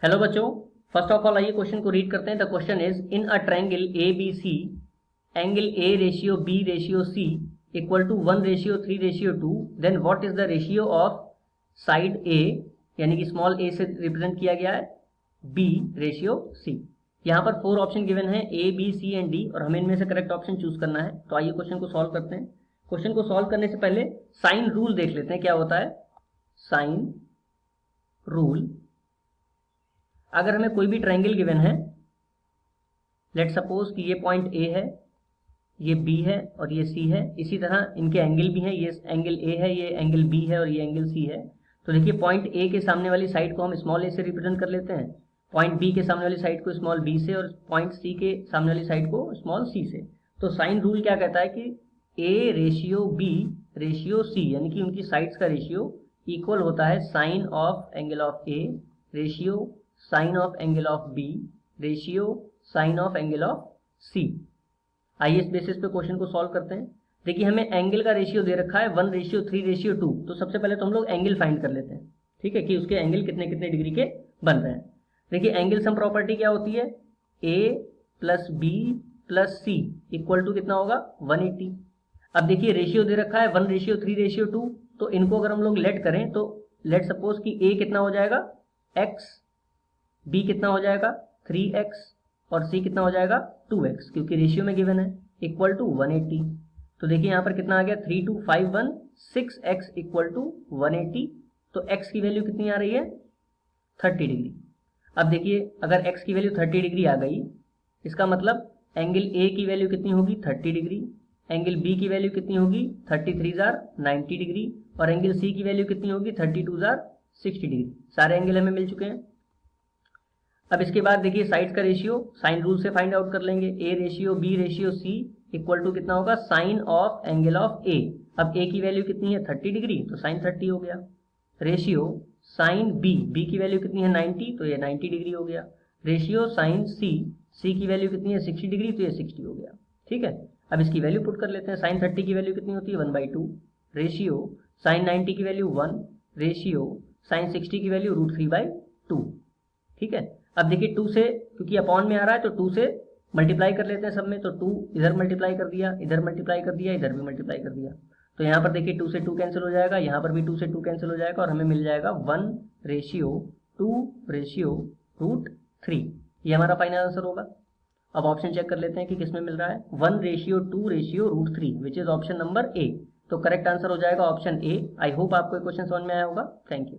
Hello बच्चों, first of all आइए question को रीड करते हैं। The question is in a triangle A B C angle A ratio B ratio C equal to 1:3:2 then what is the ratio of side A, यानी कि small ए से represent किया गया है, बी रेशियो सी। यहाँ पर 4 ऑप्शन गिवन है A B C and D और हमें इनमें से करेक्ट ऑप्शन चूज करना है। तो आइए क्वेश्चन को सॉल्व करते हैं। क्वेश्चन को सॉल्व करने से पहले साइन रूल देख लेते हैं क्या होता है। साइन रूल, अगर हमें कोई भी ट्रायंगल गिवन है, लेट सपोज कि ये पॉइंट ए है, ये बी है और ये सी है, इसी तरह इनके एंगल भी हैं, ये एंगल ए है, ये एंगल बी है और ये एंगल सी है। तो देखिए पॉइंट ए के सामने वाली साइड को हम स्मॉल ए से रिप्रेजेंट कर लेते हैं, पॉइंट बी के सामने वाली साइड को स्मॉल बी से और पॉइंट सी के सामने वाली साइड को स्मॉल सी से। तो साइन रूल क्या कहता है कि A ratio B ratio C, यानी कि उनकी साइड्स का रेशियो इक्वल होता है sine of angle of A ratio sine of angle of B ratio sine of angle of C. आइए इस बेसिस पे क्वेश्चन को सॉल्व करते हैं। देखिए हमें एंगल का रेशियो दे रखा है 1:3:2। तो सबसे पहले तो हम लोग एंगल फाइंड कर लेते हैं, ठीक है, कि उसके एंगल कितने कितने डिग्री के बन रहे हैं। देखिए एंगल सम प्रॉपर्टी क्या होती है, A plus B plus C equal to कितना होगा 180। अब देखिए रेशियो दे रखा है 1:3:2, तो इनको अगर हम लोग लेट करें तो लेट सपोज कि ए कितना हो जाएगा x, बी कितना हो जाएगा 3x और सी कितना हो जाएगा 2x, क्योंकि रेशियो में गिवन है, इक्वल टू 180। तो देखिए यहाँ पर कितना आ गया 3 2 5 1 6x इक्वल टू 180। तो x की वैल्यू कितनी आ रही है 30 डिग्री। अब देखिए अगर x की वैल्यू 30 डिग्री आ गई, इसका मतलब एंगल ए की वैल्यू कितनी होगी 30 डिग्री, एंगल बी की वैल्यू कितनी होगी 33 90 डिग्री और एंगल सी की वैल्यू कितनी होगी 32 60 डिग्री। सारे एंगल हमें मिल चुके हैं। अब इसके बाद देखिए साइड्स का रेशियो साइन रूल से फाइंड आउट कर लेंगे। A ratio B ratio C equal to कितना होगा sine of angle of A. अब ए की वैल्यू कितनी है 30 डिग्री, तो साइन 30 हो गया। रेशियो साइन बी, बी की वैल्यू कितनी है 90, तो ये 90 डिग्री हो गया। रेशियो साइन सी, सी की वैल्यू कितनी है 60 डिग्री, तो ये 60 हो गया। ठीक है, अब इसकी वैल्यू पुट कर लेते हैं। साइन 30 की वैल्यू कितनी होती है 1/2, रेशियो साइन 90 की वैल्यू 1, रेशियो साइन 60 की वैल्यू √3/2। ठीक है, अब देखिए 2 से, क्योंकि अपॉन में आ रहा है तो 2 से मल्टीप्लाई कर लेते हैं सब में। तो 2 इधर मल्टीप्लाई कर दिया, इधर मल्टीप्लाई कर दिया, इधर भी मल्टीप्लाई कर दिया। तो यहाँ पर देखिए 2 से 2 कैंसिल हो जाएगा, यहाँ पर भी 2 से 2 कैंसिल हो जाएगा और हमें मिल जाएगा 1:2/3। ये हमारा फाइनल आंसर होगा। अब ऑप्शन चेक कर लेते हैं कि किसमें मिल रहा है 1:2/√3 which is option number A. तो करेक्ट आंसर हो जाएगा ऑप्शन ए। आई होप आपको क्वेश्चन समझ में आया होगा। Thank you.